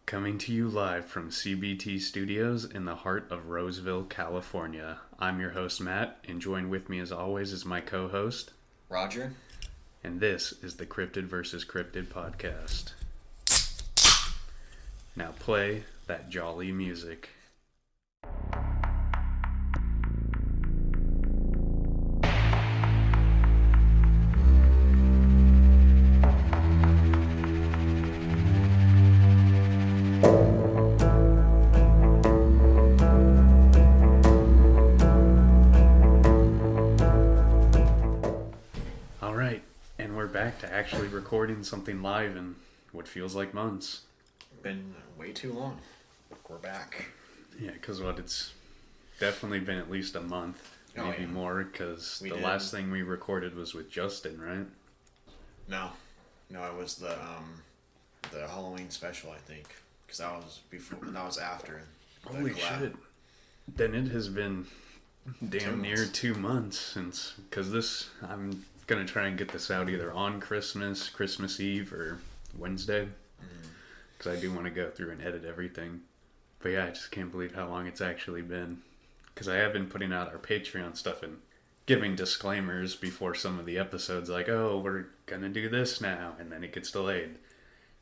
Coming to you live from CBT Studios in the heart of Roseville, California. I'm your host, Matt, and joined with me as always is my co-host, Roger. And this is the Cryptid vs. Cryptid podcast. Now play that jolly music. Back to actually recording something live in what feels like months. Been way too long. We're back. Yeah, because it's definitely been at least a month, maybe more, because the last thing we recorded was with Justin, right? No, it was the Halloween special, I think, because that was after. Holy shit! Then it has been damn near 2 months since, because I'm gonna try and get this out either on Christmas Eve, or Wednesday, because I do want to go through and edit everything. But yeah, I just can't believe how long it's actually been, because I have been putting out our Patreon stuff and giving disclaimers before some of the episodes, like, oh, we're gonna do this now, and then it gets delayed.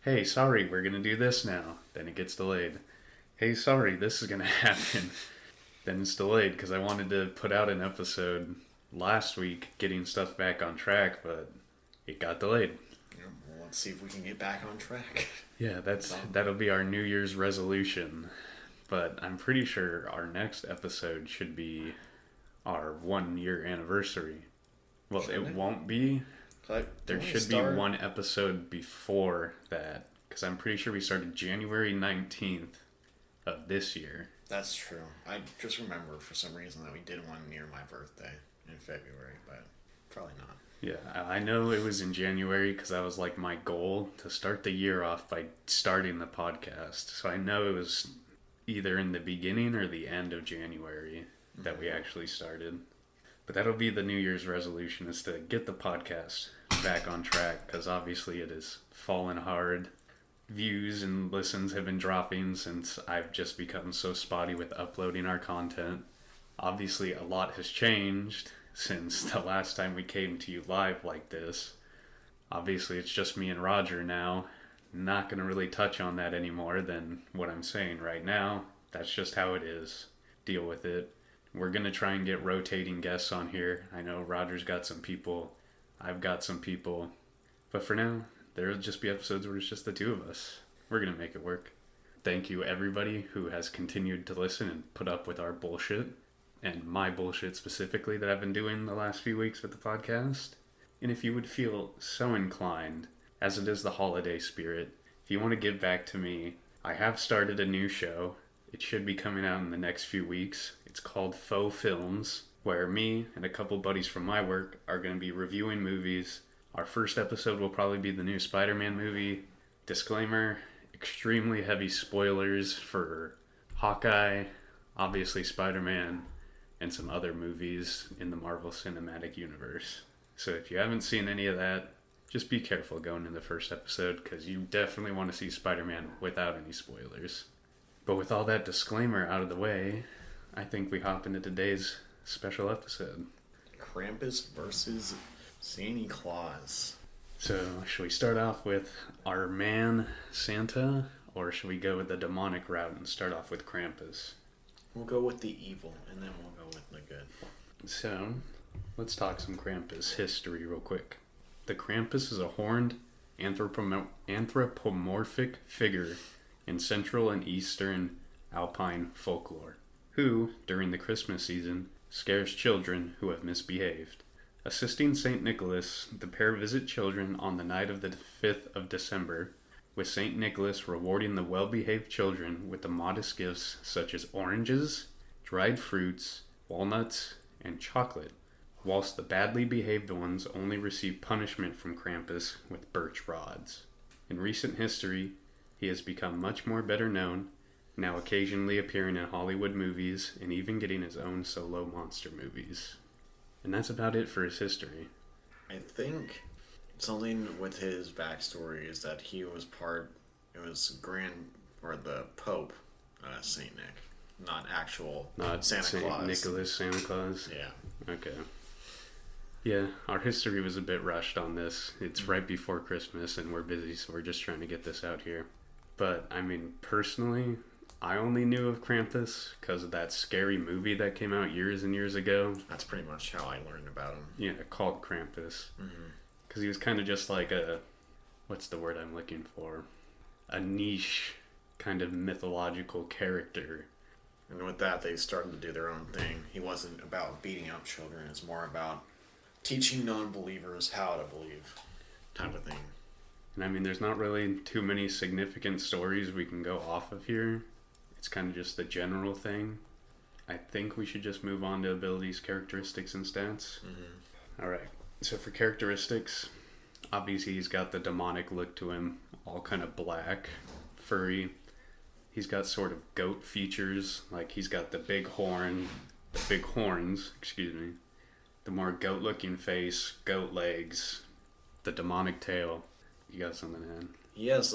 Hey, sorry, we're gonna do this now, then it gets delayed. Hey, sorry, this is gonna happen, then it's delayed, because I wanted to put out an episode last week, getting stuff back on track, but it got delayed. Yeah, well, let's see if we can get back on track. Yeah, that'll be our New Year's resolution. But I'm pretty sure our next episode should be our 1 year anniversary. Well, it won't be. There should be one episode before that, because I'm pretty sure we started January 19th of this year. That's true. I just remember for some reason that we did one near my birthday in February, but probably not. Yeah, I know it was in January, because that was like my goal, to start the year off by starting the podcast. So I know it was either in the beginning or the end of January that we actually started. But that'll be the New Year's resolution, is to get the podcast back on track, because obviously it has fallen hard. Views and listens have been dropping since I've just become so spotty with uploading our content. Obviously, a lot has changed since the last time we came to you live like this. Obviously, it's just me and Roger now. Not going to really touch on that any more than what I'm saying right now. That's just how it is. Deal with it. We're going to try and get rotating guests on here. I know Roger's got some people. I've got some people. But for now, there'll just be episodes where it's just the two of us. We're going to make it work. Thank you, everybody who has continued to listen and put up with our bullshit. And my bullshit specifically that I've been doing the last few weeks with the podcast. And if you would feel so inclined, as it is the holiday spirit, if you want to give back to me, I have started a new show. It should be coming out in the next few weeks. It's called Faux Films, where me and a couple buddies from my work are going to be reviewing movies. Our first episode will probably be the new Spider-Man movie. Disclaimer, extremely heavy spoilers for Hawkeye, obviously Spider-Man, and some other movies in the Marvel Cinematic Universe. So if you haven't seen any of that, just be careful going in the first episode, because you definitely want to see Spider-Man without any spoilers. But with all that disclaimer out of the way, I think we hop into today's special episode. Krampus versus Santa Claus. So, should we start off with our man, Santa, or should we go with the demonic route and start off with Krampus? We'll go with the evil, and then we'll go with the good. So, let's talk some Krampus history real quick. The Krampus is a horned anthropomorphic figure in Central and Eastern Alpine folklore, who, during the Christmas season, scares children who have misbehaved. Assisting St. Nicholas, the pair visit children on the night of the 5th of December, with St. Nicholas rewarding the well-behaved children with the modest gifts such as oranges, dried fruits, walnuts, and chocolate, whilst the badly behaved ones only receive punishment from Krampus with birch rods. In recent history, he has become much more better known, now occasionally appearing in Hollywood movies and even getting his own solo monster movies. And that's about it for his history. I think something with his backstory is that he was or the Pope, Saint Nick, not actual Not Santa Saint Claus. Nicholas, Santa Claus. Yeah. Okay. Yeah, our history was a bit rushed on this. It's right before Christmas and we're busy, so we're just trying to get this out here. But, I mean, personally, I only knew of Krampus because of that scary movie that came out years and years ago. That's pretty much how I learned about him. Yeah, called Krampus. Because he was kind of just like what's the word I'm looking for? A niche kind of mythological character. And with that, they started to do their own thing. He wasn't about beating up children. It's more about teaching non-believers how to believe, type of thing. And I mean, there's not really too many significant stories we can go off of here. It's kind of just the general thing. I think we should just move on to abilities, characteristics, and stats. Alright, so for characteristics, obviously he's got the demonic look to him, all kind of black, furry. He's got sort of goat features, like he's got the big horns, the more goat-looking face, goat legs, the demonic tail. You got something to add?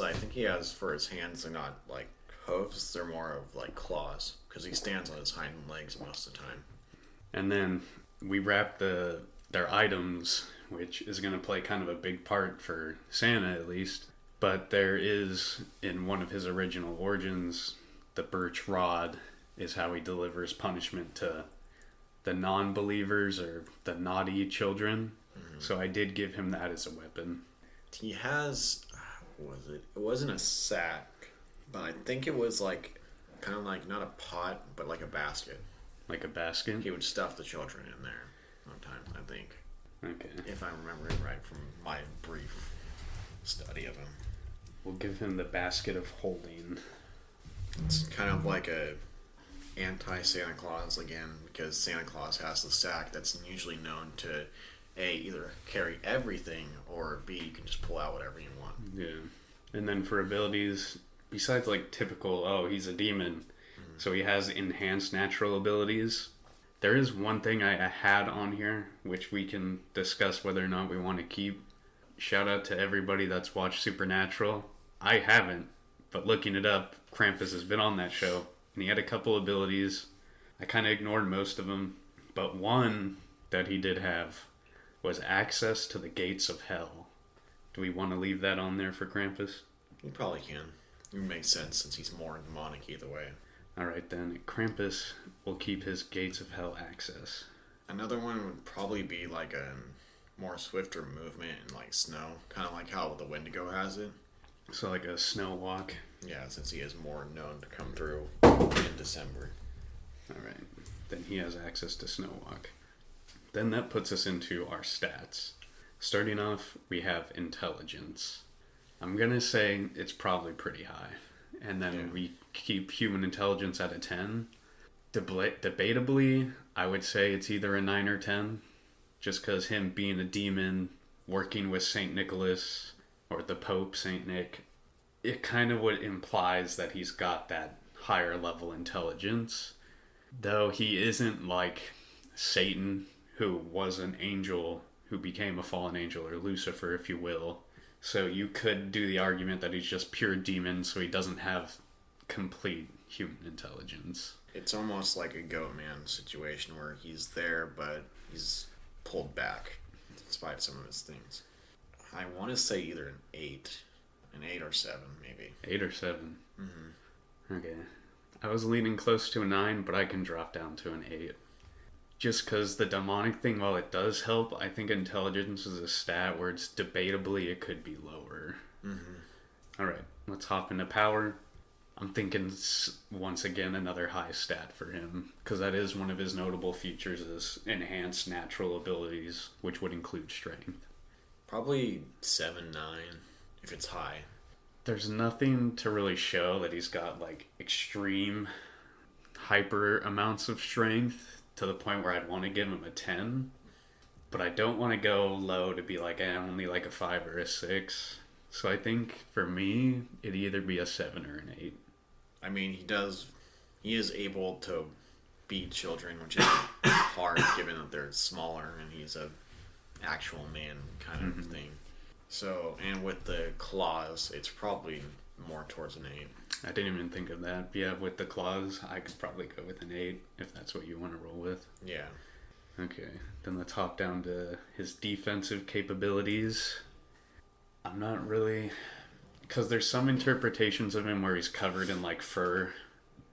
I think he has, for his hands, they're not like hooves, they're more of like claws, because he stands on his hind legs most of the time. And then we wrap their items, which is going to play kind of a big part for Santa at least. But there is, in one of his original origins, the birch rod is how he delivers punishment to the non-believers or the naughty children. So I did give him that as a weapon. He has, it wasn't a sack, but I think it was like, kind of like, not a pot, but like a basket. Like a basket? He would stuff the children in there one time, I think. Okay. If I remember it right from my brief study of him. We'll give him the basket of holding. It's kind of like a anti-Santa Claus again, because Santa Claus has the sack that's usually known to A, either carry everything, or B, you can just pull out whatever you want. Yeah. And then for abilities, besides like typical, he's a demon, so he has enhanced natural abilities. There is one thing I had on here, which we can discuss whether or not we want to keep. Shout out to everybody that's watched Supernatural. I haven't, but looking it up, Krampus has been on that show, and he had a couple abilities. I kind of ignored most of them, but one that he did have was access to the gates of hell. Do we want to leave that on there for Krampus? You probably can. It makes sense since he's more demonic either way. Alright then, Krampus will keep his gates of hell access. Another one would probably be like a more swifter movement in like snow, kind of like how the Wendigo has it. So like a snow walk? Yeah, since he is more known to come through in December. Alright, then he has access to snow walk. Then that puts us into our stats. Starting off, we have intelligence. I'm gonna say it's probably pretty high. And then we keep human intelligence at a 10. Debatably, I would say it's either a 9 or 10. Just because him being a demon, working with St. Nicholas, or the Pope, St. Nick, it kind of implies that he's got that higher level intelligence. Though he isn't like Satan, who was an angel, who became a fallen angel, or Lucifer, if you will. So you could do the argument that he's just pure demon, so he doesn't have complete human intelligence. It's almost like a Goat Man situation where he's there, but he's pulled back, despite some of his things. I want to say either an 8 or 7, maybe. 8 or 7? Mm-hmm. Okay. I was leaning close to a 9, but I can drop down to an 8. Just because the demonic thing, while it does help, I think intelligence is a stat where it's debatably it could be lower. Mm-hmm. Alright, let's hop into power. I'm thinking, once again, another high stat for him, because that is one of his notable features is enhanced natural abilities, which would include strength. Probably 7, 9, if it's high. There's nothing to really show that he's got, like, extreme, hyper amounts of strength, to the point where I'd want to give him a 10, but I don't want to go low to be like, only like a 5 or a 6. So I think for me, it'd either be a 7 or an 8. I mean, he is able to beat children, which is hard given that they're smaller and he's a actual man kind of thing. So, and with the claws, it's probably more towards an 8. I didn't even think of that. Yeah, with the claws, I could probably go with an 8 if that's what you want to roll with. Yeah. Okay, then let's hop down to his defensive capabilities. I'm not really... Because there's some interpretations of him where he's covered in, like, fur,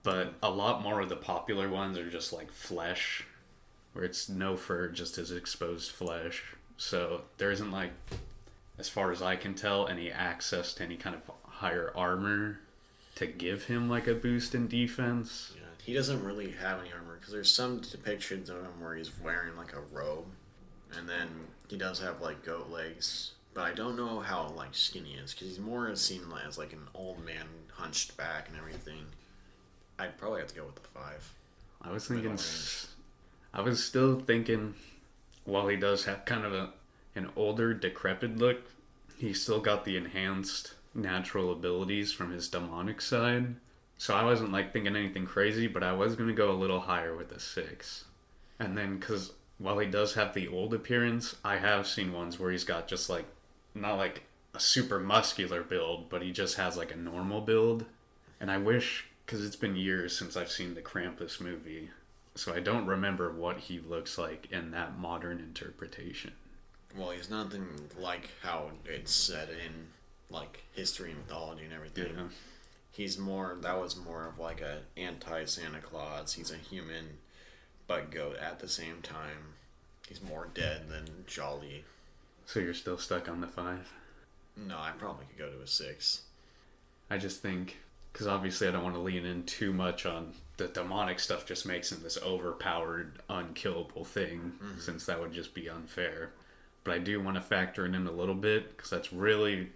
but a lot more of the popular ones are just, like, flesh, where it's no fur, just his exposed flesh. So there isn't, like, as far as I can tell, any access to any kind of higher armor to give him, like, a boost in defense. Yeah, he doesn't really have any armor, because there's some depictions of him where he's wearing, like, a robe, and then he does have, like, goat legs. But I don't know how, like, skinny he is, because he's more seen as, like, an old man hunched back and everything. I'd probably have to go with the 5. I was thinking... I was still thinking, while he does have kind of an older, decrepit look, he's still got the enhanced natural abilities from his demonic side. So I wasn't, like, thinking anything crazy, but I was going to go a little higher with a 6. And then, because while he does have the old appearance, I have seen ones where he's got just, like, not like a super muscular build, but he just has like a normal build. And I wish, because it's been years since I've seen the Krampus movie, so I don't remember what he looks like in that modern interpretation. Well, he's nothing like how it's said in like history and mythology and everything. Yeah. He's more, that was more of like a anti-Santa Claus. He's a human but goat at the same time. He's more dead than jolly. So you're still stuck on the 5? No, I probably could go to a 6. I just think, because obviously I don't want to lean in too much on the demonic stuff, just makes him this overpowered, unkillable thing, since that would just be unfair. But I do want to factor it in a little bit, because that's really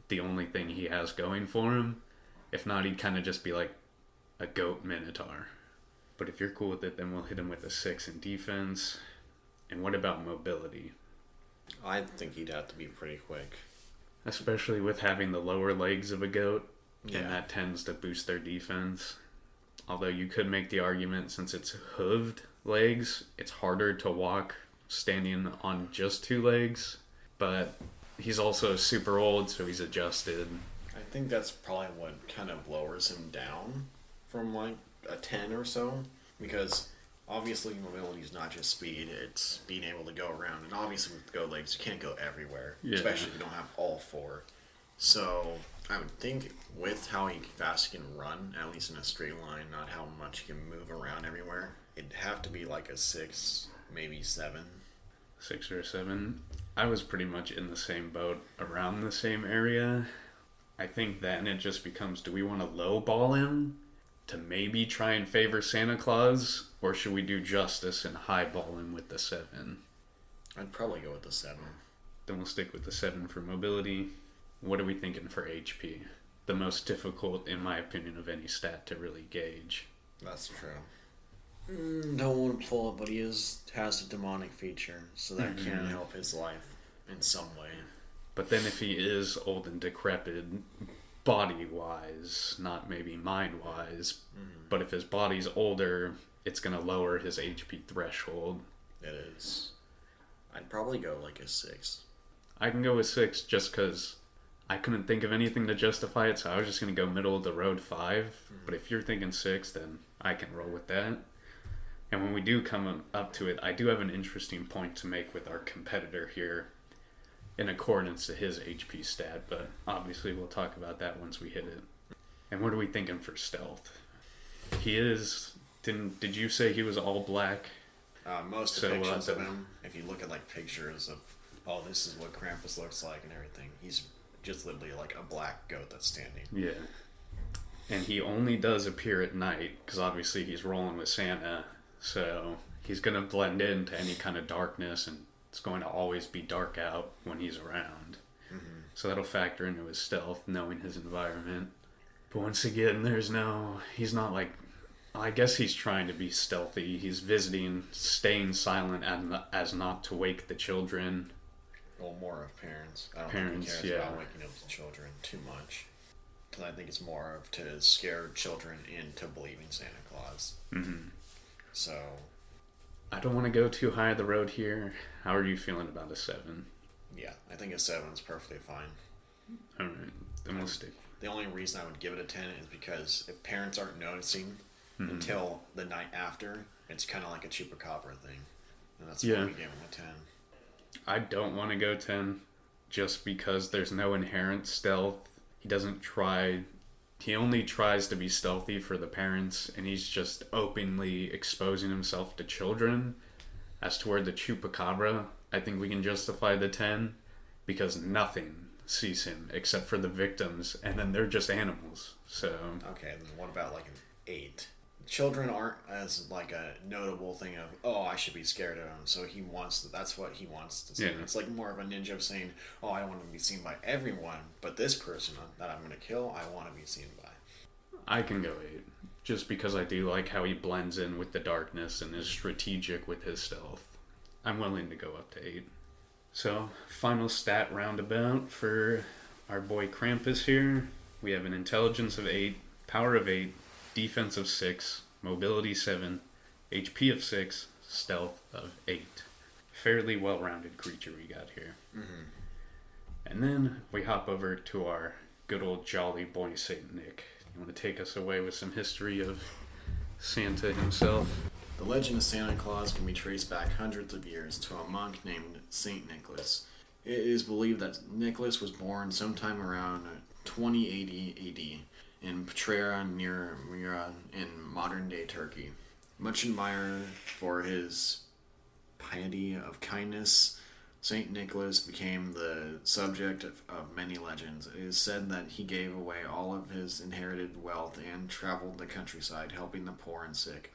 the only thing he has going for him. If not, he'd kind of just be like a goat minotaur. But if you're cool with it, then we'll hit him with a 6 in defense. And what about mobility? I think he'd have to be pretty quick. Especially with having the lower legs of a goat, Yeah. and that tends to boost their defense. Although you could make the argument, since it's hooved legs, it's harder to walk standing on just 2 legs. But he's also super old, so he's adjusted. I think that's probably what kind of lowers him down from like a 10 or so. Because obviously mobility is not just speed, it's being able to go around. And obviously with goat legs, you can't go everywhere. Yeah. Especially if you don't have all 4. So I would think with how fast he can run, at least in a straight line, not how much he can move around everywhere, it'd have to be like a 6, maybe 7. 6 or 7. I was pretty much in the same boat, around the same area. I think then it just becomes, do we want to lowball him to maybe try and favor Santa Claus, or should we do justice and highball him with the 7? I'd probably go with the 7. Then we'll stick with the 7 for mobility. What are we thinking for HP? The most difficult, in my opinion, of any stat to really gauge. That's true. Don't want to pull it, but he has a demonic feature, so that can help his life in some way. But then if he is old and decrepit, body-wise, not maybe mind-wise, but if his body's older, it's going to lower his HP threshold. It is. I'd probably go like a 6. I can go with 6 just because I couldn't think of anything to justify it, so I was just going to go middle of the road 5. But if you're thinking 6, then I can roll with that. And when we do come up to it, I do have an interesting point to make with our competitor here in accordance to his HP stat, but obviously we'll talk about that once we hit it. And what are we thinking for stealth? He is... Did you say he was all black? Most depictions of him, if you look at like pictures of, oh, this is what Krampus looks like and everything, he's just literally like a black goat that's standing. Yeah. And he only does appear at night, because obviously he's rolling with Santa, so he's going to blend into any kind of darkness, and it's going to always be dark out when he's around. So that'll factor into his stealth, knowing his environment. But once again, he's not like, I guess he's trying to be stealthy. He's visiting, staying silent as not to wake the children. Well, more of parents. I don't Parents, think he cares yeah. about waking up the children too much. Because I think it's more of to scare children into believing Santa Claus. So I don't want to go too high the road here. How are you feeling about a 7? yeah, I think a 7 is perfectly fine. Alright, then we'll stick. the only reason I would give it a 10 is because if parents aren't noticing until the night after, it's kind of like a chupacabra thing. And that's why we gave him a 10. I don't want to go 10 just because there's no inherent stealth. He only tries to be stealthy for the parents, and he's just openly exposing himself to children. As toward the chupacabra, I think we can justify the 10 because nothing sees him except for the victims, and then they're just animals. So okay, then what about like an 8? Children aren't as like a notable thing of, oh, I should be scared of him, so that's what he wants to see. It's like more of a ninja of saying, oh, I don't want to be seen by everyone, but this person that I'm going to kill, I want to be seen by. I can go 8 just because I do like how he blends in with the darkness and is strategic with his stealth. I'm willing to go up to 8. So, final stat roundabout for our boy Krampus here. We have an intelligence of 8, power of 8, defense of 6, mobility 7, HP of 6, stealth of 8. Fairly well-rounded creature we got here. And then we hop over to our good old jolly boy Saint Nick. You want to take us away with some history of Santa himself? The legend of Santa Claus can be traced back hundreds of years to a monk named Saint Nicholas. It is believed that Nicholas was born sometime around 2080 AD in Petra near Mira in modern-day Turkey. Much admired for his piety of kindness, Saint Nicholas became the subject of many legends. It is said that he gave away all of his inherited wealth and traveled the countryside helping the poor and sick.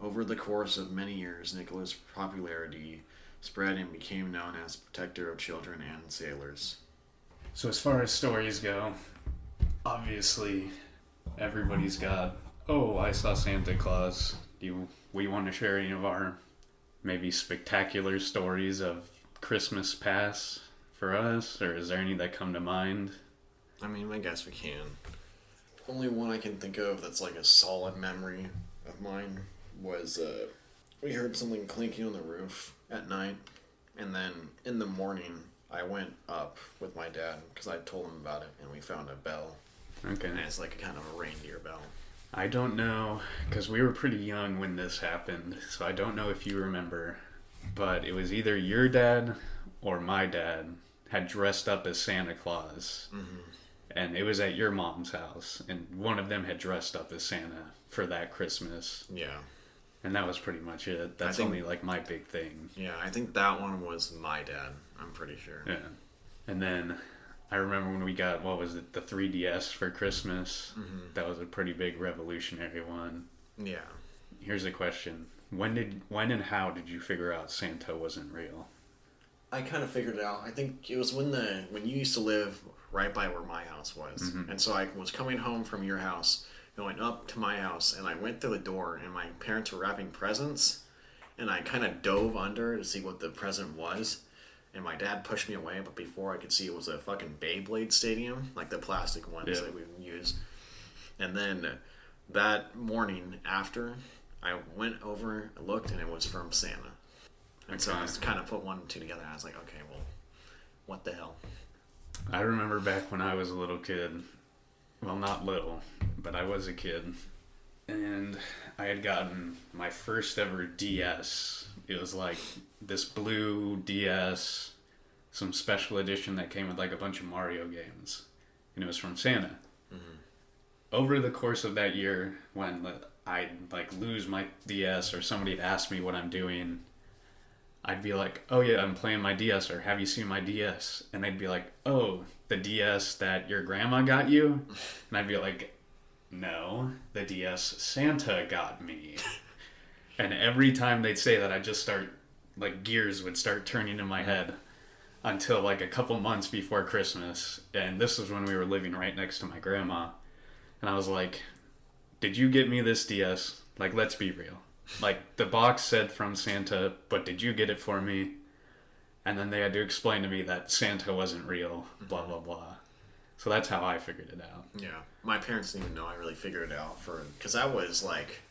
Over the course of many years, Nicholas' popularity spread and became known as protector of children and sailors. So as far as stories go, obviously everybody's got, oh, I saw Santa Claus. We want to share any of our maybe spectacular stories of Christmas past for us, or is there any that come to mind? I mean, I guess we can. Only one I can think of that's like a solid memory of mine was we heard something clinking on the roof at night, and then in the morning I went up with my dad because I told him about it, and we found a bell. Okay. And it's like a kind of a reindeer bell. I don't know, because we were pretty young when this happened, so I don't know if you remember, but it was either your dad or my dad had dressed up as Santa Claus, and it was at your mom's house, and one of them had dressed up as Santa for that Christmas. Yeah. And that was pretty much it. That's only like my big thing. Yeah, I think that one was my dad. I'm pretty sure. Yeah. And then I remember when we got, what was it, the 3DS for Christmas. That was a pretty big revolutionary one. Yeah. Here's a question. When and how did you figure out Santa wasn't real? I kind of figured it out. I think it was when you used to live right by where my house was. And so I was coming home from your house, going up to my house, and I went through the door, and my parents were wrapping presents, and I kind of dove under to see what the present was, and my dad pushed me away, but before I could see, it was a fucking Beyblade stadium, like the plastic ones that we would use. And then that morning after, I went over, looked, and it was from Santa. And so I was kind of put one and two together, and I was like, okay, well, what the hell? I remember back when I was a little kid. Well, not little, but I was a kid, and I had gotten my first ever DS. It was like this blue DS, some special edition that came with like a bunch of Mario games, and it was from Santa. Over the course of that year, when I'd like lose my DS or somebody'd ask me what I'm doing, I'd be like, oh yeah, I'm playing my DS, or have you seen my DS? And they'd be like, oh, the DS that your grandma got you? And I'd be like, no, the DS Santa got me. And every time they'd say that, I'd just start, like gears would start turning in my head until like a couple months before Christmas. And this was when we were living right next to my grandma. And I was like, did you get me this DS? Like, let's be real. Like, the box said from Santa, but did you get it for me? And then they had to explain to me that Santa wasn't real, blah, blah, blah. So that's how I figured it out. Yeah. My parents didn't even know I really figured it out because I was like,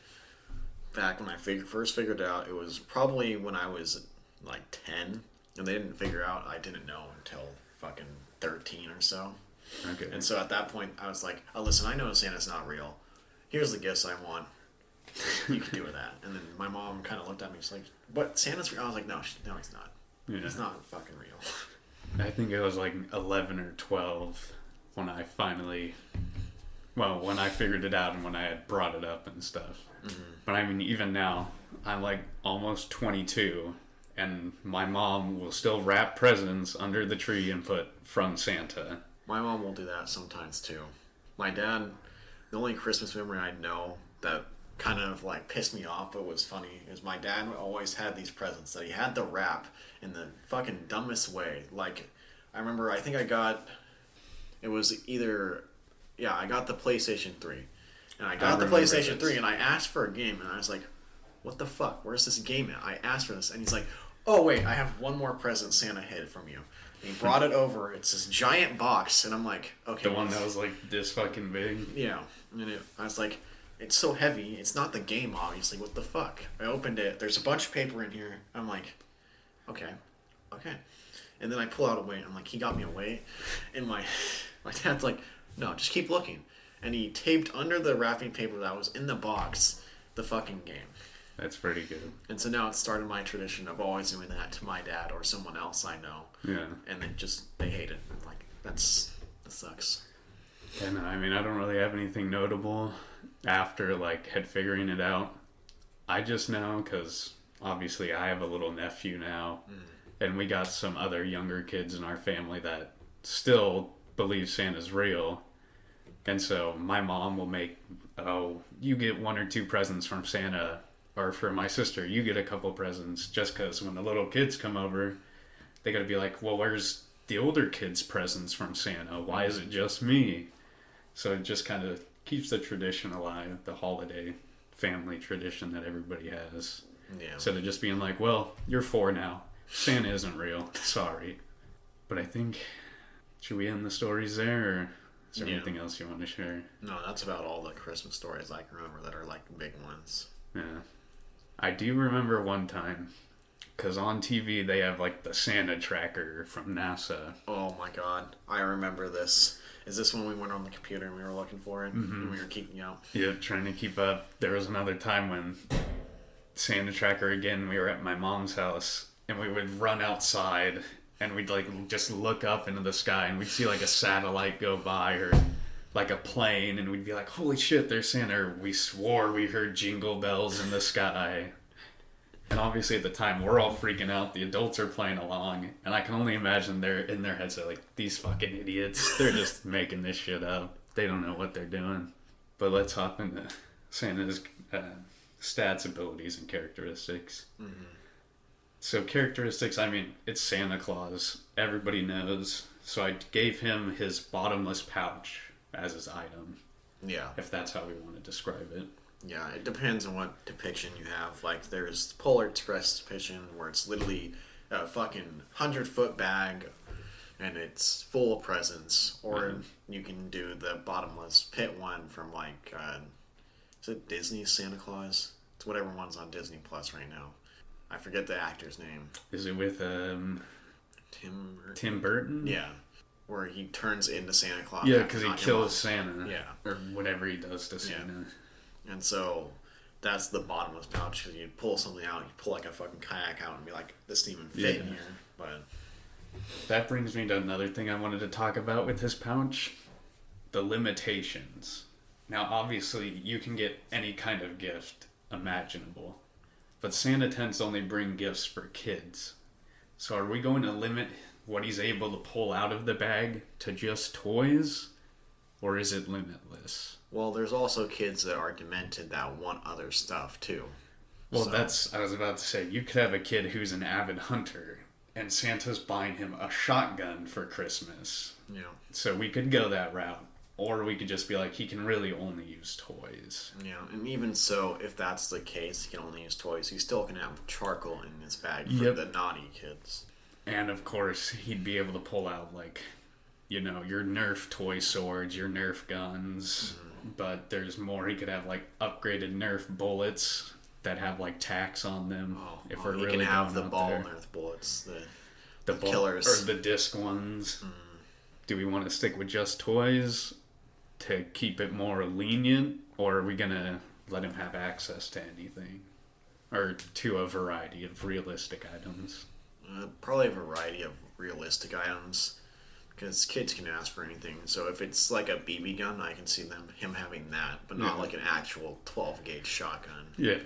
back when I first figured it out, it was probably when I was like 10, and they didn't figure out I didn't know until fucking 13 or so. Okay. And so at that point, I was like, oh, listen, I know Santa's not real. Here's the gifts I want. You can do with that. And then my mom kind of looked at me, she's like, "What? Santa's real?" I was like, no, he's not. Yeah. He's not fucking real. I think it was like 11 or 12 when I finally, when I figured it out and when I had brought it up and stuff. Mm-hmm. But I mean, even now, I'm like almost 22, and my mom will still wrap presents under the tree and put "from Santa." My mom will do that sometimes too. My dad, the only Christmas memory I know that kind of like pissed me off but was funny is my dad always had these presents that he had to wrap in the fucking dumbest way. Like, I remember, I think I got the PlayStation 3. And I got the PlayStation 3 and I asked for a game and I was like, what the fuck? Where's this game at? I asked for this. And he's like, oh wait, I have one more present Santa hid from you. And he brought it over. It's this giant box. And I'm like, okay. The one that was like this fucking big? Yeah. And I was like, it's so heavy. It's not the game, obviously. What the fuck? I opened it. There's a bunch of paper in here. I'm like, okay. And then I pull out a weight. I'm like, he got me a weight. And my dad's like, no, just keep looking. And he taped under the wrapping paper that was in the box the fucking game. That's pretty good. And so now it started my tradition of always doing that to my dad or someone else I know. Yeah. And they hate it. Like, that sucks. And I mean, I don't really have anything notable after like figuring it out. I just know because obviously I have a little nephew now, and we got some other younger kids in our family that still believe Santa's real. And so my mom will make, you get 1 or 2 presents from Santa, or for my sister, you get a couple presents, just because when the little kids come over, they gotta be like, well, where's the older kids' presents from Santa? Why is it just me? So it just kind of keeps the tradition alive, the holiday family tradition that everybody has. Yeah. Instead of just being like, well, you're 4 now. Santa isn't real. Sorry. But I think, should we end the stories there, or is there anything else you want to share? No, that's about all the Christmas stories I can remember that are like big ones. Yeah. I do remember one time, because on TV they have like the Santa tracker from NASA. Oh my god. I remember this. Is this when we went on the computer and we were looking for it? Mm-hmm. And we were keeping up? Yeah, trying to keep up. There was another time when Santa tracker again, we were at my mom's house and we would run outside and we'd like just look up into the sky and we'd see like a satellite go by or like a plane and we'd be like, holy shit, there's Santa. Or we swore we heard jingle bells in the sky. And obviously at the time we're all freaking out. The adults are playing along, and I can only imagine they're in their heads. They're like, these fucking idiots. They're just making this shit up. They don't know what they're doing. But let's hop into Santa's stats, abilities, and characteristics. Mm-hmm. So characteristics, I mean, it's Santa Claus. Everybody knows. So I gave him his bottomless pouch as his item. Yeah. If that's how we want to describe it. Yeah, it depends on what depiction you have. Like, there's Polar Express depiction where it's literally a fucking 100-foot bag and it's full of presents. Or you can do the bottomless pit one from, like, is it Disney's Santa Claus? It's whatever one's on Disney Plus right now. I forget the actor's name. Is it with Tim Burton? Yeah. Where he turns into Santa Claus. Yeah, because he kills Santa. Yeah. Or whatever he does to Santa. Yeah. And so that's the bottomless pouch, because you pull something out, you pull like a fucking kayak out and be like, this didn't even fit in here. But that brings me to another thing I wanted to talk about with his pouch. The limitations. Now obviously you can get any kind of gift imaginable, but Santa tends to only bring gifts for kids. So are we going to limit what he's able to pull out of the bag to just toys, or is it limitless? Well, there's also kids that are demented that want other stuff, too. Well, I was about to say, you could have a kid who's an avid hunter, and Santa's buying him a shotgun for Christmas. Yeah. So we could go that route. Or we could just be like, he can really only use toys. Yeah, and even so, if that's the case, he can only use toys, he still can have charcoal in his bag for the naughty kids. And, of course, he'd be able to pull out, like, you know, your Nerf toy swords, your Nerf guns... Mm-hmm. But there's more. He could have like upgraded Nerf bullets that have like tacks on them. If we're really can have the going ball out there. Nerf bullets, the ball, killers, or the disc ones. do we want to stick with just toys to keep it more lenient, or are we going to let him have access to anything? Or to a variety of realistic items? Probably a variety of realistic items, because kids can ask for anything. So if it's like a BB gun, I can see him having that, but not like an actual 12 gauge shotgun. Yeah.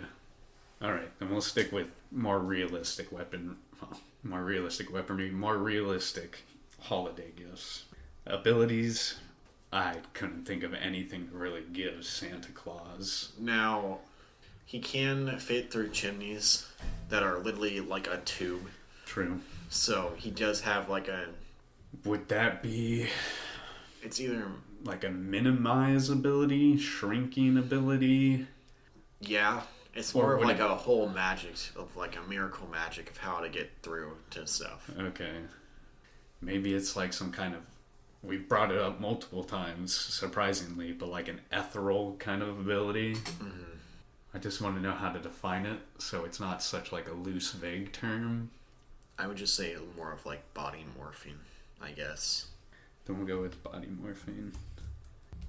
All right, then we'll stick with more realistic weaponry, more realistic holiday gifts. Abilities, I couldn't think of anything to really give Santa Claus. Now, he can fit through chimneys that are literally like a tube. True. So he does have like a... Would that be... It's either... like a minimize ability, shrinking ability? Yeah. It's more of like a whole magic, of like a miracle magic of how to get through to stuff. Okay. Maybe it's like some kind of... We've brought it up multiple times, surprisingly, but like an ethereal kind of ability. Mm-hmm. I just want to know how to define it, so it's not such like a loose, vague term. I would just say more of like body morphine, I guess. Then we'll go with body morphine.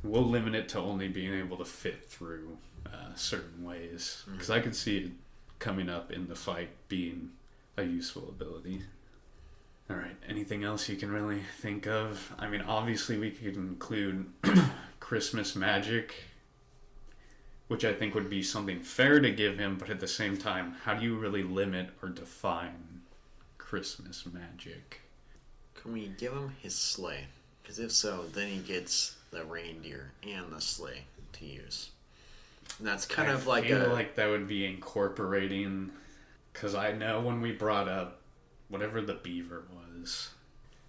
We'll limit it to only being able to fit through certain ways. Because I could see it coming up in the fight being a useful ability. Alright, anything else you can really think of? I mean, obviously we could include Christmas magic, which I think would be something fair to give him, but at the same time, how do you really limit or define Christmas magic? Can we give him his sleigh? Because if so, then he gets the reindeer and the sleigh to use. And that's kind of like I feel like that would be incorporating... Because I know when we brought up whatever the beaver was...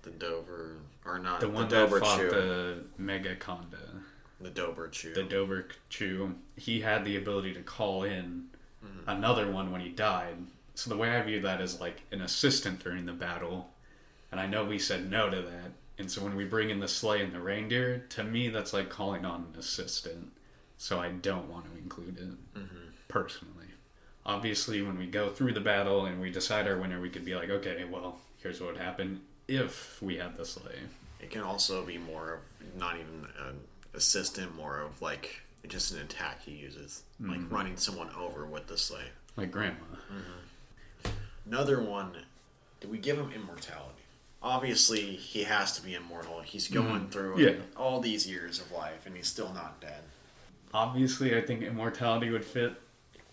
The Dover... Or not, the one that fought the Megaconda. The Dober Chew. The Dober Chew. He had the ability to call in another one when he died. So the way I view that is like an assistant during the battle. And I know we said no to that. And so when we bring in the sleigh and the reindeer, to me that's like calling on an assistant. So I don't want to include it, personally. Obviously, when we go through the battle and we decide our winner, we could be like, okay, well, here's what would happen if we had the sleigh. It can also be more of, not even an assistant, more of like just an attack he uses. Like running someone over with the sleigh. Like Grandma. Another one, do we give him immortality? Obviously, he has to be immortal. He's going through all these years of life, and he's still not dead. Obviously, I think immortality would fit.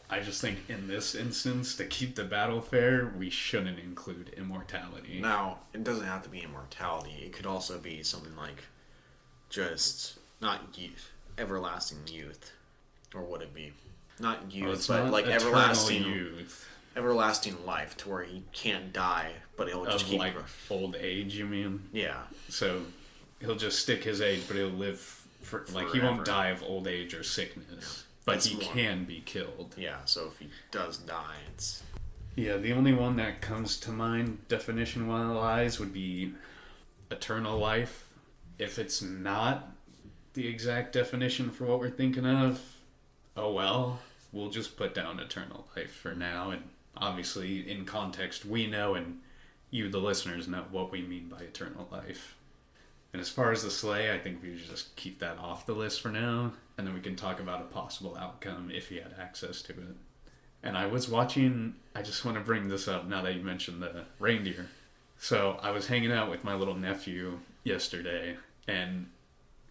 I just think in this instance, to keep the battle fair, we shouldn't include immortality. Now, it doesn't have to be immortality. It could also be something like just not youth, everlasting youth. Or would it be? Not youth, but like everlasting youth. Everlasting life, to where he can't die, but he'll just keep... like old age, you mean? Yeah. So he'll just stick his age, but he'll live for like he won't die of old age or sickness, but he can be killed. Yeah. So if he does die, it's... Yeah. The only one that comes to mind definition-wise would be eternal life. If it's not the exact definition for what we're thinking of, oh well, we'll just put down eternal life for now. And obviously, in context, we know, and you, the listeners, know what we mean by eternal life. And as far as the sleigh, I think we should just keep that off the list for now, and then we can talk about a possible outcome if he had access to it. And I was watching, I just want to bring this up now that you mentioned the reindeer. So I was hanging out with my little nephew yesterday, and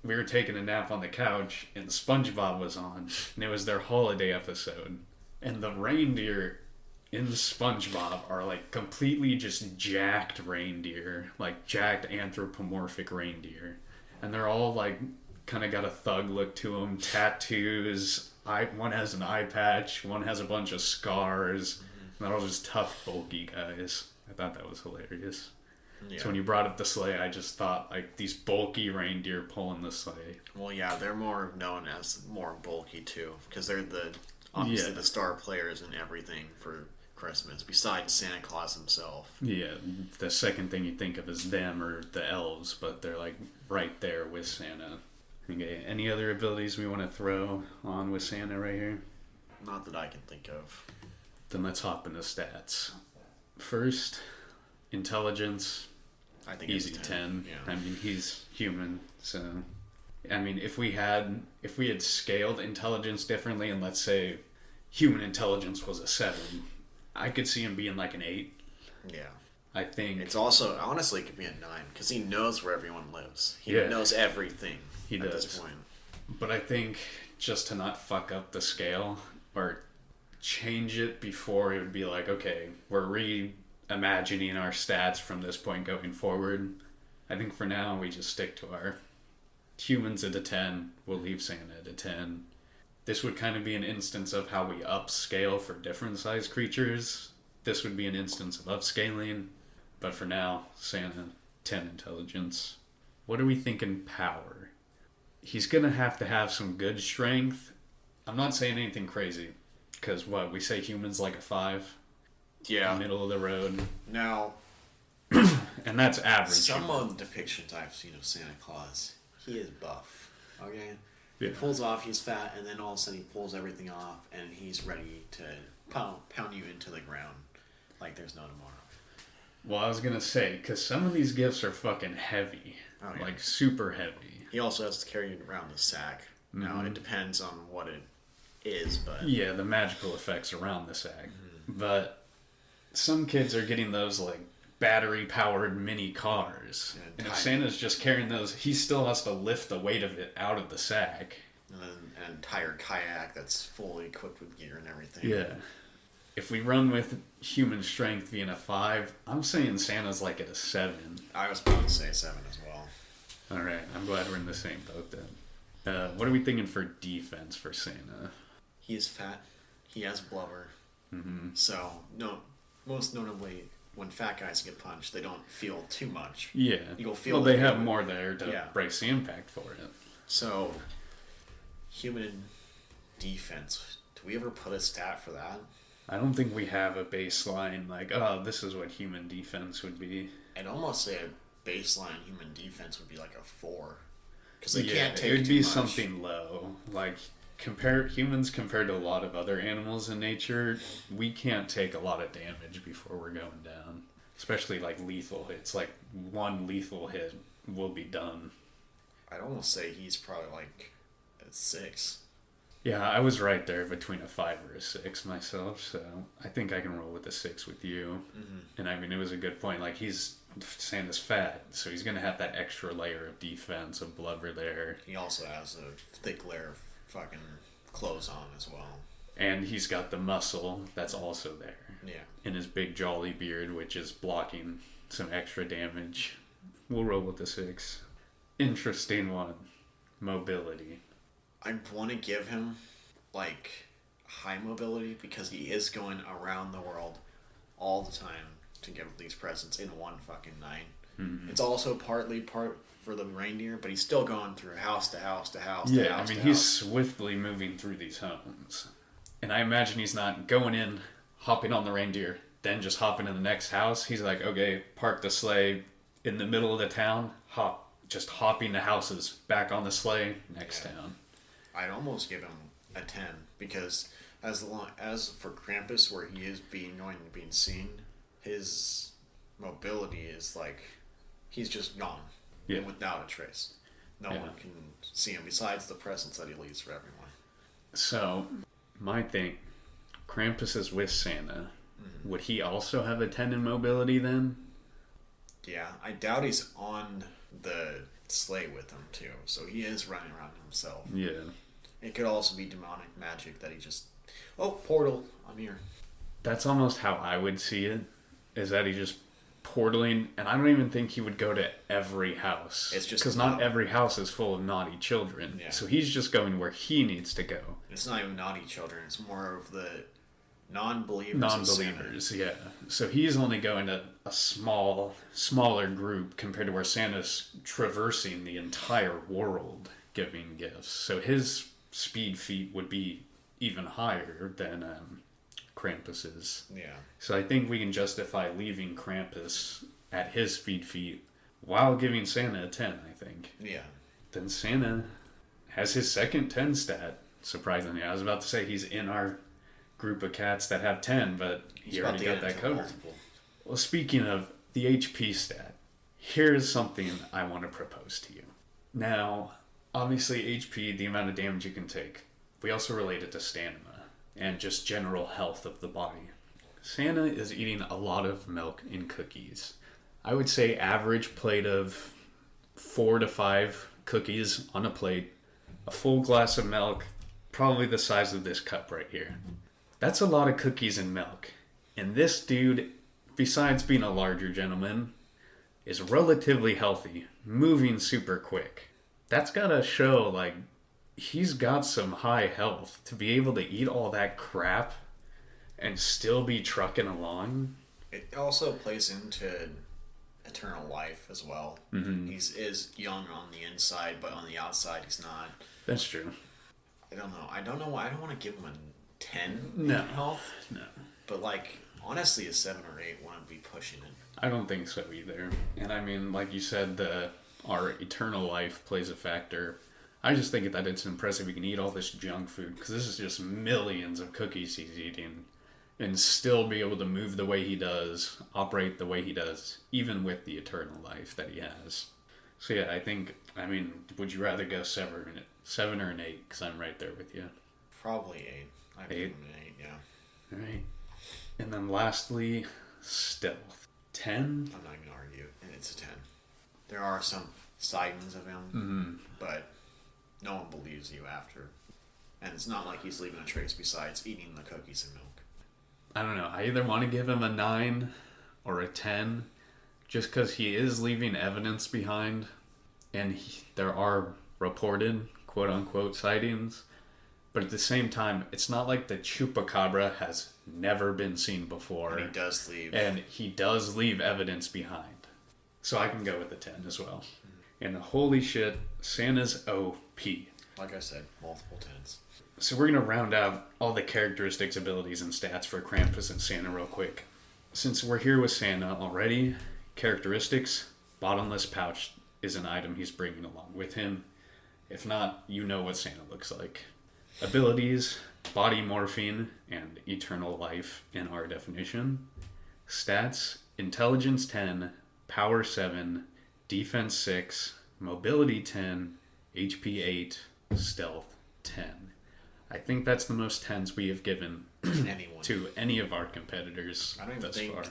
we were taking a nap on the couch, and SpongeBob was on, and it was their holiday episode. And the reindeer in SpongeBob are like completely just jacked reindeer, like jacked anthropomorphic reindeer. And they're all like kind of got a thug look to them, tattoos. One has an eye patch, one has a bunch of scars. And they're all just tough, bulky guys. I thought that was hilarious. Yeah. So when you brought up the sleigh, I just thought like these bulky reindeer pulling the sleigh. Well, yeah, they're more known as more bulky too, because they're obviously the star players and everything for Christmas, besides Santa Claus himself. Yeah, the second thing you think of is them or the elves, but they're like right there with Santa. Okay, any other abilities we want to throw on with Santa right here? Not that I can think of. Then let's hop into stats. First, intelligence. I think easy it's 10. Yeah. I mean, he's human, so I mean, if we had scaled intelligence differently, and let's say human intelligence was a 7, I could see him being like an 8. Yeah. I think It's also, honestly, it could be a 9, because he knows where everyone lives. He Yeah. knows everything He at does. this point. But I think just to not fuck up the scale or change it before, it would be like, okay, we're reimagining our stats from this point going forward. I think for now we just stick to our humans at a 10. We'll leave Santa at a 10. This would kind of be an instance of how we upscale for different size creatures. This would be an instance of upscaling. But for now, Santa, 10 intelligence. What are we thinking power? He's going to have some good strength. I'm not saying anything crazy. Because what, we say humans like a 5? Yeah. Middle of the road. Now, And that's average. some of the depictions I've seen of Santa Claus, he is buff. Okay? Yeah. He pulls off, he's fat, and then all of a sudden he pulls everything off, and he's ready to pound you into the ground like there's no tomorrow. Well, I was going to say, because some of these gifts are fucking heavy. Oh, yeah. Like, super heavy. He also has to carry around the sack. Now, it depends on what it is, but... Yeah, the magical effects around the sack. But some kids are getting those, like, battery-powered mini cars. Yeah, and if tiny. Santa's just carrying those, he still has to lift the weight of it out of the sack. And then an entire kayak that's fully equipped with gear and everything. Yeah. If we run with human strength being a 5, I'm saying Santa's like at a 7. I was about to say 7 as well. Alright, I'm glad we're in the same boat then. What are we thinking for defense for Santa? He is fat. He has blubber. So, no, most notably, when fat guys get punched, they don't feel too much. Yeah. You'll feel well, they it, have but- more there to Yeah. brace the impact for it. So, human defense. Do we ever put a stat for that? I don't think we have a baseline like, oh, this is what human defense would be. I'd almost say a baseline human defense would be like a 4. Because they Yeah, can't take it would too be much. something low. Like humans compared to a lot of other animals in nature, we can't take a lot of damage before we're going down. Especially like lethal hits. Like one lethal hit will be done. I'd almost say he's probably like a 6. Yeah, I was right there between a 5 or a 6 myself, so I think I can roll with a 6 with you. And I mean, it was a good point. Like, Santa's fat, so he's going to have that extra layer of defense, of blubber there. He also has a thick layer of fucking clothes on as well. And he's got the muscle that's also there. Yeah. In his big jolly beard, which is blocking some extra damage. We'll roll with the 6. Interesting one. Mobility. I want to give him, like, high mobility because he is going around the world all the time to give these presents in one fucking night. It's also part for the reindeer, but he's still going through house to house to house to house. I mean, to he's house. swiftly moving through these homes. And I imagine he's not going in, hopping on the reindeer, then just hopping in the next house. He's like, okay, park the sleigh in the middle of the town, just hopping the houses, back on the sleigh, next town. I'd almost give him a 10 because as for Krampus, where he is being seen, his mobility is like he's just gone, without a trace. No one can see him besides the presents that he leaves for everyone. So, my thing, Krampus is with Santa. Would he also have a 10 in mobility then? Yeah, I doubt he's on the sleigh with him too, so he is running around himself. Yeah. It could also be demonic magic that he just, portal, I'm here. That's almost how I would see it, is that he just portaling, and I don't even think he would go to every house. It's just because not every house is full of naughty children. Yeah. So he's just going where he needs to go. It's not even naughty children, it's more of the non-believers. Non-believers, yeah. So he's only going to a smaller group compared to where Santa's traversing the entire world giving gifts. So his speed feat would be even higher than Krampus's. Yeah. So I think we can justify leaving Krampus at his speed feat while giving Santa a 10, I think. Yeah. Then Santa has his second 10 stat, surprisingly. I was about to say he's in our group of cats that have 10, but he already got that covered. Well, speaking of the HP stat, Here's something I want to propose to you. Now, obviously HP, the amount of damage you can take. We also relate it to stamina and just general health of the body. Santa is eating a lot of milk and cookies. I would say average plate of 4 to 5 cookies on a plate, a full glass of milk, probably the size of this cup right here. That's a lot of cookies and milk. And this dude, besides being a larger gentleman, is relatively healthy, moving super quick. That's gotta show, like, he's got some high health to be able to eat all that crap and still be trucking along. It also plays into eternal life as well. Mm-hmm. He is young on the inside, but on the outside he's not. That's true. I don't know. I don't want to give him a 10 no. in health. No. But, like, honestly, a 7 or 8 wouldn't be pushing it. I don't think so either. And I mean, like you said, our eternal life plays a factor. I just think that it's impressive he can eat all this junk food, because this is just millions of cookies he's eating, and still be able to move the way he does, operate the way he does, even with the eternal life that he has. So yeah, I mean, would you rather go 7 or an 8? Because I'm right there with you. Probably 8. I'd give him an 8, yeah. Alright. And then lastly, stealth. 10? I'm not going to argue, and it's a 10. There are some sightings of him, but no one believes you after. And it's not like he's leaving a trace besides eating the cookies and milk. I don't know. I either want to give him a 9 or a 10, just because he is leaving evidence behind, and there are reported, quote-unquote, sightings. But at the same time, it's not like the chupacabra has never been seen before. And he does leave. And he does leave evidence behind. So I can go with the 10 as well. And holy shit, Santa's OP. Like I said, multiple 10s. So we're going to round out all the characteristics, abilities, and stats for Krampus and Santa real quick. Since we're here with Santa already, characteristics, bottomless pouch is an item he's bringing along with him. If not, you know what Santa looks like. Abilities, body morphine, and eternal life in our definition. Stats, intelligence 10, power 7, defense 6, mobility 10, HP 8, stealth 10. I think that's the most 10s we have given to any of our competitors. I don't even think far.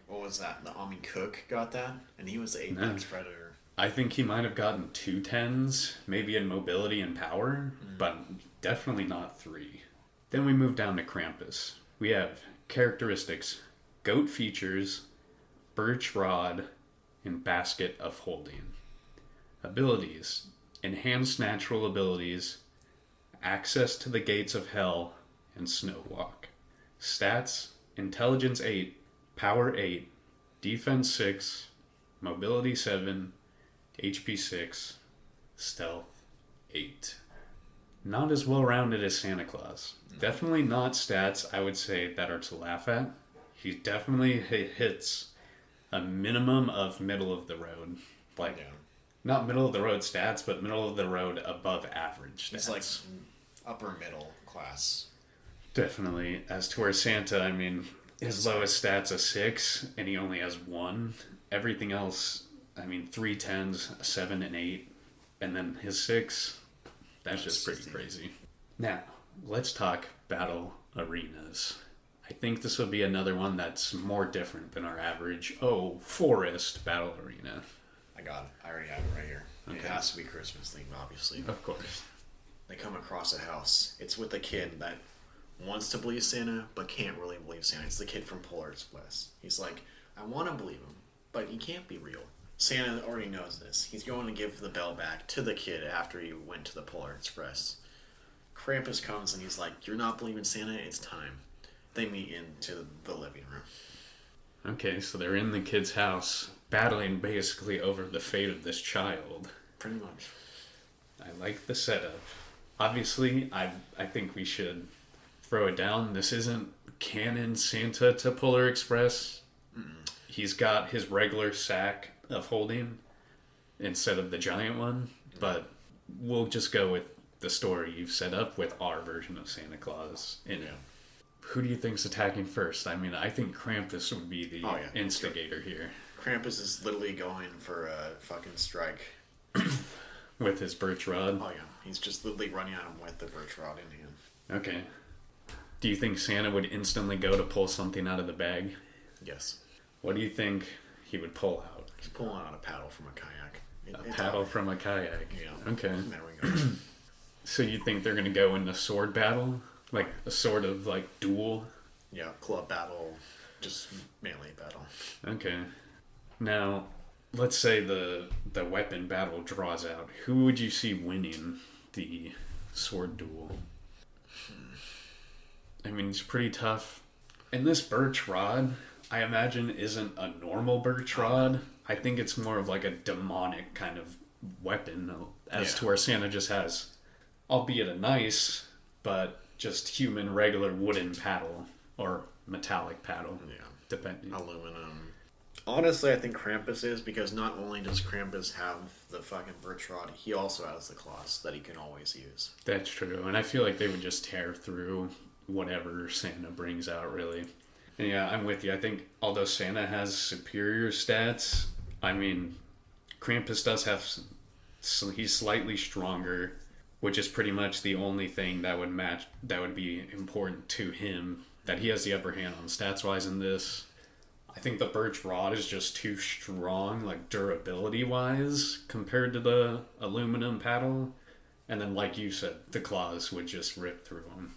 What was that? The Ami Cook got that? And he was the Apex Predator. I think he might have gotten 2 10s, maybe in mobility and power, but definitely not 3. Then we move down to Krampus. We have characteristics, goat features, birch rod, and basket of holding. Abilities, enhanced natural abilities, access to the gates of hell, and snow walk. Stats, intelligence 8, power 8, defense 6, mobility 7, HP 6, stealth 8. Not as well rounded as Santa Claus. Definitely not stats, I would say, that are to laugh at. He definitely hits a minimum of middle of the road. Not middle of the road stats, but middle of the road above average stats. It's like upper middle class. Definitely. As to where Santa, I mean, his lowest stat's a 6, and he only has 1. Everything else, I mean, 3 10s, a 7, and 8, and then his 6. That's just pretty crazy. Now, let's talk battle arenas. I think this will be another one that's more different than our average, forest battle arena. I got it. I already have it right here. Okay. It has to be Christmas themed, obviously. Of course. They come across a house. It's with a kid that wants to believe Santa, but can't really believe Santa. It's the kid from Polar Express. He's like, I want to believe him, but he can't be real. Santa already knows this. He's going to give the bell back to the kid after he went to the Polar Express. Krampus comes and he's like, you're not believing Santa? It's time. They meet into the living room. Okay, so they're in the kid's house, battling basically over the fate of this child. Pretty much. I like the setup. Obviously, I think we should throw it down. This isn't canon Santa to Polar Express. He's got his regular sack of holding instead of the giant one, but we'll just go with the story you've set up with our version of Santa Claus in it. Who do you think's attacking first? I mean, I think Krampus would be the instigator here. Krampus is literally going for a fucking strike. With his birch rod? Oh, yeah. He's just literally running at him with the birch rod in hand. Okay. Do you think Santa would instantly go to pull something out of the bag? Yes. What do you think he would pull out? He's pulling out a paddle from a kayak. A paddle from a kayak? Yeah. Okay. There we go. So you think they're going to go in a sword battle? Like a sort of like duel? Yeah, club battle. Just melee battle. Okay. Now, let's say the weapon battle draws out. Who would you see winning the sword duel? I mean, it's pretty tough. And this birch rod, I imagine, isn't a normal birch rod. I think it's more of like a demonic kind of weapon, as to where Santa just has, albeit a nice, but just human, regular wooden paddle, or metallic paddle. Yeah. Depending. Aluminum. Honestly, I think Krampus is, because not only does Krampus have the fucking birch rod, he also has the claws that he can always use. That's true, and I feel like they would just tear through whatever Santa brings out, really. And yeah, I'm with you. I think although Santa has superior stats, I mean, Krampus does have so he's slightly stronger, which is pretty much the only thing that would be important to him, that he has the upper hand on stats wise in this. I think the birch rod is just too strong, like durability wise, compared to the aluminum paddle. And then, like you said, the claws would just rip through him.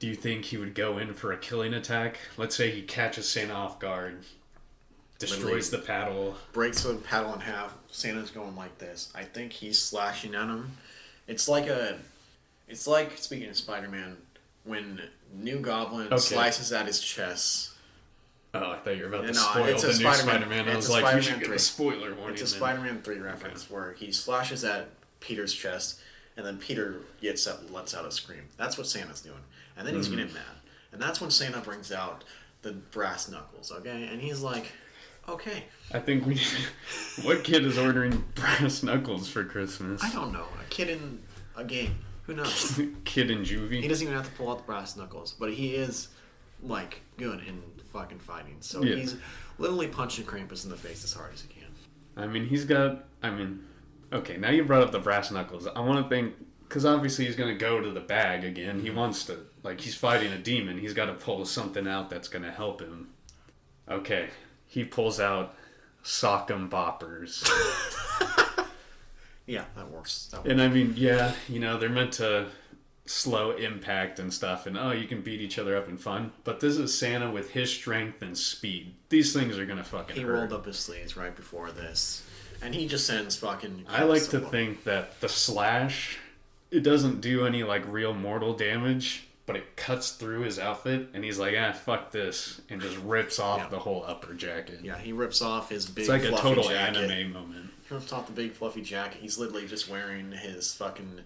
Do you think he would go in for a killing attack? Let's say he catches Santa off guard, destroys the paddle, breaks the paddle in half. Santa's going like this. I think he's slashing at him. It's like speaking of Spider-Man, when New Goblin slices at his chest. Oh, I thought you were about to spoil the new Spider-Man. I was like, we should get a spoiler warning. It's a Spider-Man 3 reference where he slashes at Peter's chest, and then Peter lets out a scream. That's what Santa's doing. And then he's getting mad. And that's when Santa brings out the brass knuckles, okay? And he's like, okay. I think what kid is ordering brass knuckles for Christmas? I don't know. A kid in a game. Who knows? Kid in juvie? He doesn't even have to pull out the brass knuckles. But he is, like, good in fucking fighting. So he's literally punching Krampus in the face as hard as he can. I mean, okay, now you brought up the brass knuckles. I want to think, because obviously he's going to go to the bag again. He wants to, like, he's fighting a demon. He's got to pull something out that's going to help him. Okay, he pulls out sock'em boppers. Yeah, that works. And I mean, yeah, they're meant to slow impact and stuff, and you can beat each other up in fun. But this is Santa with his strength and speed. These things are going to fucking hurt. He rolled up his sleeves right before this. And he just sends fucking... I like to think that the slash, it doesn't do any, like, real mortal damage, but it cuts through his outfit, and he's like, fuck this, and just rips off the whole upper jacket. Yeah, he rips off his big, it's like fluffy a total jacket. anime moment. He rips off the big, fluffy jacket. He's literally just wearing his fucking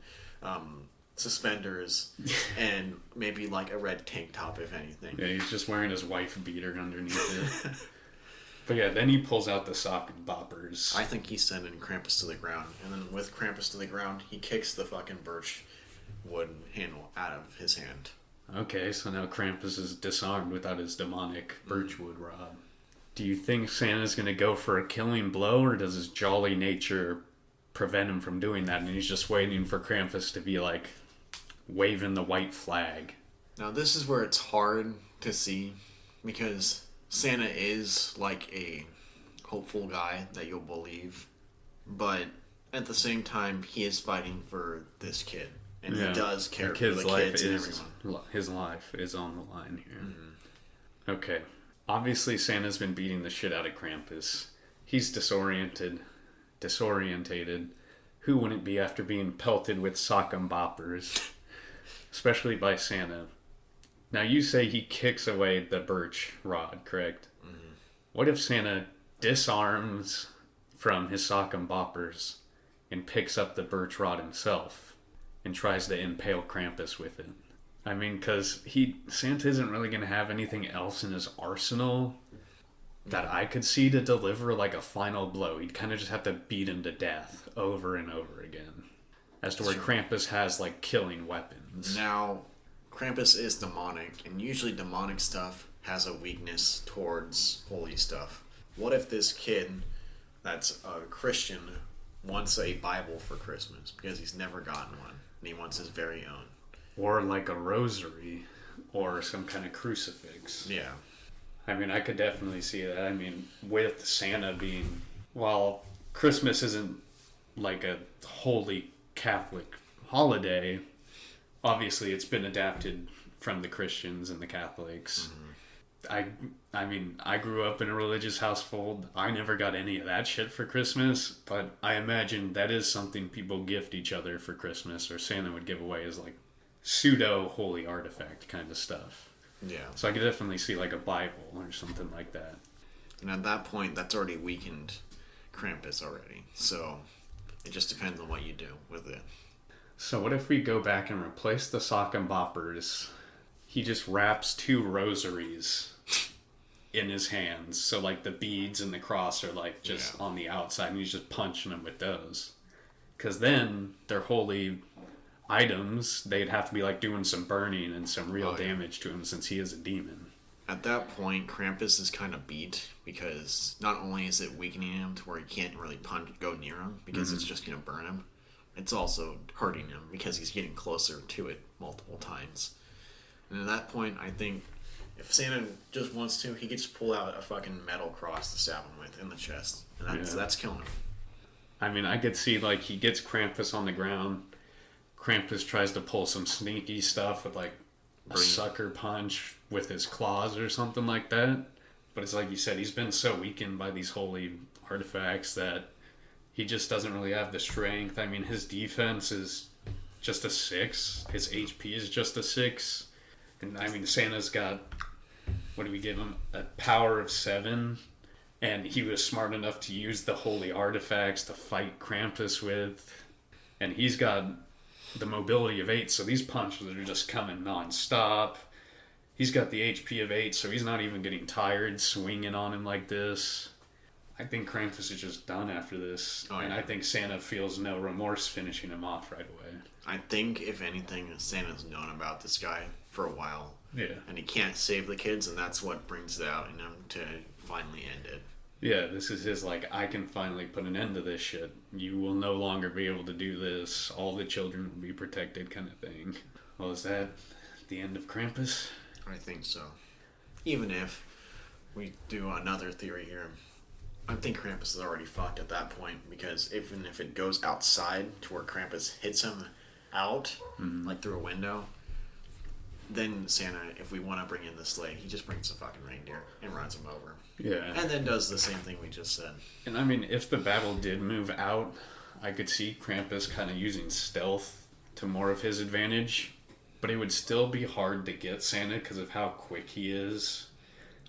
suspenders and maybe, like, a red tank top, if anything. Yeah, he's just wearing his wife beater underneath it. But yeah, then he pulls out the sock'em boppers. I think he's sending Krampus to the ground, and then with Krampus to the ground, he kicks the fucking birch wood handle out of his hand. Okay, so now Krampus is disarmed without his demonic birchwood rod. Do you think Santa's going to go for a killing blow, or does his jolly nature prevent him from doing that, and he's just waiting for Krampus to be, like, waving the white flag? Now, this is where it's hard to see, because Santa is, like, a hopeful guy that you'll believe, but at the same time, he is fighting for this kid. And he does care for the kids and everyone. His life is on the line here. Mm-hmm. Okay. Obviously, Santa's been beating the shit out of Krampus. He's disorientated. Who wouldn't be after being pelted with sock'em boppers? Especially by Santa. Now, you say he kicks away the birch rod, correct? Mm-hmm. What if Santa disarms from his sock'em boppers and picks up the birch rod himself and tries to impale Krampus with it? I mean, because Santa isn't really going to have anything else in his arsenal that I could see to deliver, like, a final blow. He'd kind of just have to beat him to death over and over again. As to where Krampus has, like, killing weapons. Now, Krampus is demonic, and usually demonic stuff has a weakness towards holy stuff. what if this kid that's a Christian wants a Bible for Christmas because he's never gotten one and he wants his very own? Or like a rosary or some kind of crucifix. Yeah. I mean, I could definitely see that. I mean, with Santa being, while Christmas isn't like a holy Catholic holiday, obviously it's been adapted from the Christians and the Catholics. I mean, I grew up in a religious household. I never got any of that shit for Christmas, but I imagine that is something people gift each other for Christmas, or Santa would give away as like pseudo holy artifact kind of stuff. Yeah. So I could definitely see like a Bible or something like that. And at that point, that's already weakened Krampus already. So it just depends on what you do with it. So what if we go back and replace the sock and boppers? He just wraps 2 rosaries in his hands. So like the beads and the cross are like just on the outside, and he's just punching them with those. Because then they're holy items. They'd have to be like doing some burning and some real damage to him, since he is a demon. At that point, Krampus is kind of beat, because not only is it weakening him to where he can't really go near him because it's just going to burn him, it's also hurting him because he's getting closer to it multiple times. And at that point, I think if Santa just wants to, he could just pull out a fucking metal cross to stab him with in the chest. And that's killing him. I mean, I could see like he gets Krampus on the ground. Krampus tries to pull some sneaky stuff with like a sucker punch with his claws or something like that. But it's like you said, he's been so weakened by these holy artifacts that he just doesn't really have the strength. I mean, his defense is just a 6. His HP is just a 6. And I mean, Santa's got, what do we give him? A power of 7. And he was smart enough to use the holy artifacts to fight Krampus with. And he's got the mobility of 8, so these punches are just coming non-stop. He's got the HP of 8, so he's not even getting tired swinging on him like this. I think Krampus is just done after this. And I think Santa feels no remorse finishing him off right away. I think, if anything, Santa's known about this guy for a while. Yeah. And he can't save the kids, and that's what brings it out in him to finally end it. Yeah, this is his, like, I can finally put an end to this shit. You will no longer be able to do this. All the children will be protected, kind of thing. Well, is that the end of Krampus? I think so. Even if we do another theory here, I think Krampus is already fucked at that point, because even if it goes outside to where Krampus hits him out, like through a window, then Santa, if we want to bring in the sleigh, he just brings the fucking reindeer and runs him over. Yeah. And then does the same thing we just said. And I mean, if the battle did move out, I could see Krampus kind of using stealth to more of his advantage. But it would still be hard to get Santa because of how quick he is.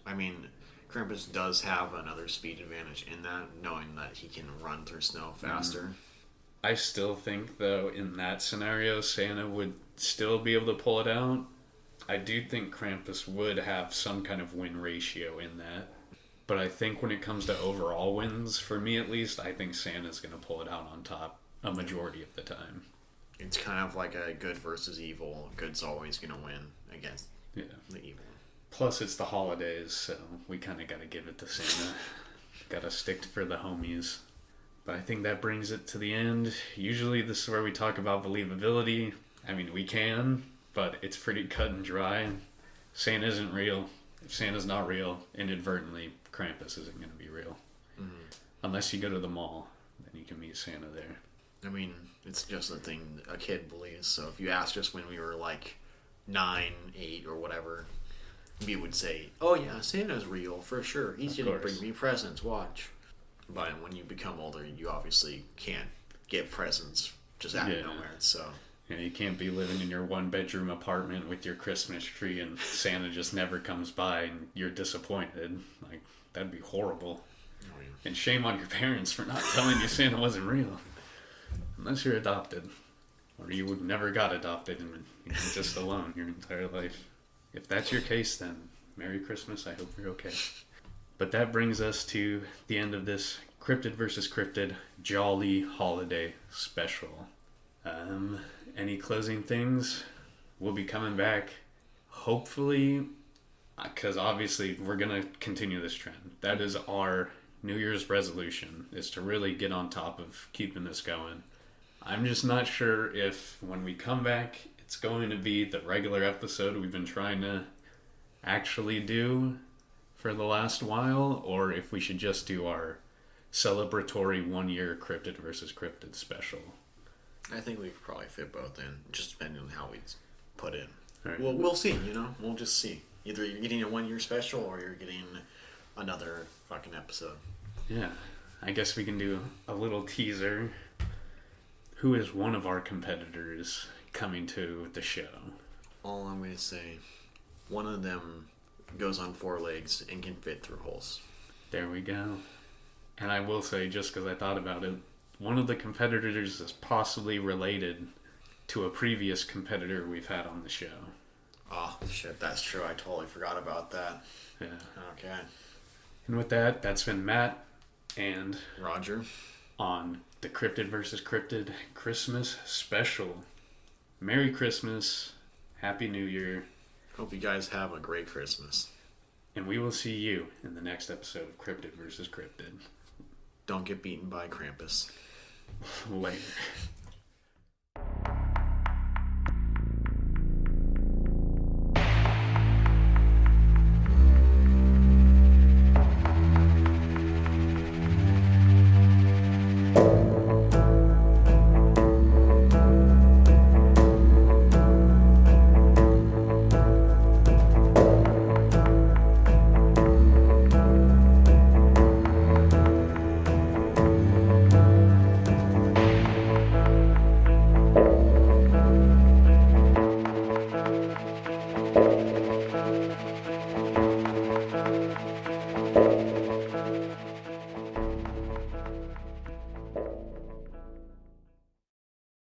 I mean, Krampus does have another speed advantage in that, knowing that he can run through snow faster. I still think, though, in that scenario, Santa would still be able to pull it out. I do think Krampus would have some kind of win ratio in that. But I think when it comes to overall wins, for me at least, I think Santa's going to pull it out on top a majority of the time. It's kind of like a good versus evil. Good's always going to win against the evil. Plus, it's the holidays, so we kind of got to give it to Santa. Got to stick for the homies. But I think that brings it to the end. Usually this is where we talk about believability. I mean, we can, but it's pretty cut and dry. Santa isn't real. If Santa's not real, inadvertently, Krampus isn't going to be real. Unless you go to the mall, then you can meet Santa there. I mean, it's just a thing a kid believes. So if you asked us when we were like 9, 8, or whatever, we would say, oh yeah, Santa's real, for sure. He's going to bring me presents, watch. But when you become older, you obviously can't get presents just out of nowhere, so... Yeah, you can't be living in your 1-bedroom apartment with your Christmas tree and Santa just never comes by and you're disappointed. Like, that'd be horrible. Oh, yeah. And shame on your parents for not telling you Santa wasn't real. Unless you're adopted. Or you would never got adopted and you're just alone your entire life. If that's your case, then Merry Christmas. I hope you're okay. But that brings us to the end of this Cryptid vs. Cryptid Jolly Holiday Special. Any closing things? We'll be coming back hopefully because obviously we're going to continue this trend. That is our New Year's resolution, is to really get on top of keeping this going. I'm just not sure if when we come back, it's going to be the regular episode we've been trying to actually do for the last while, or if we should just do our celebratory 1 year Cryptid versus Cryptid special. I think we could probably fit both in, just depending on how we put in. Right. Well, we'll see, We'll just see. Either you're getting a 1 year special or you're getting another fucking episode. Yeah. I guess we can do a little teaser. Who is one of our competitors coming to the show? All I'm going to say, one of them goes on 4 legs and can fit through holes. There we go. And I will say, just because I thought about it, one of the competitors is possibly related to a previous competitor we've had on the show. Oh, shit, that's true. I totally forgot about that. Yeah. Okay. And with that, that's been Matt and Roger on the Cryptid vs. Cryptid Christmas special. Merry Christmas. Happy New Year. Hope you guys have a great Christmas. And we will see you in the next episode of Cryptid vs. Cryptid. Don't get beaten by Krampus. Later.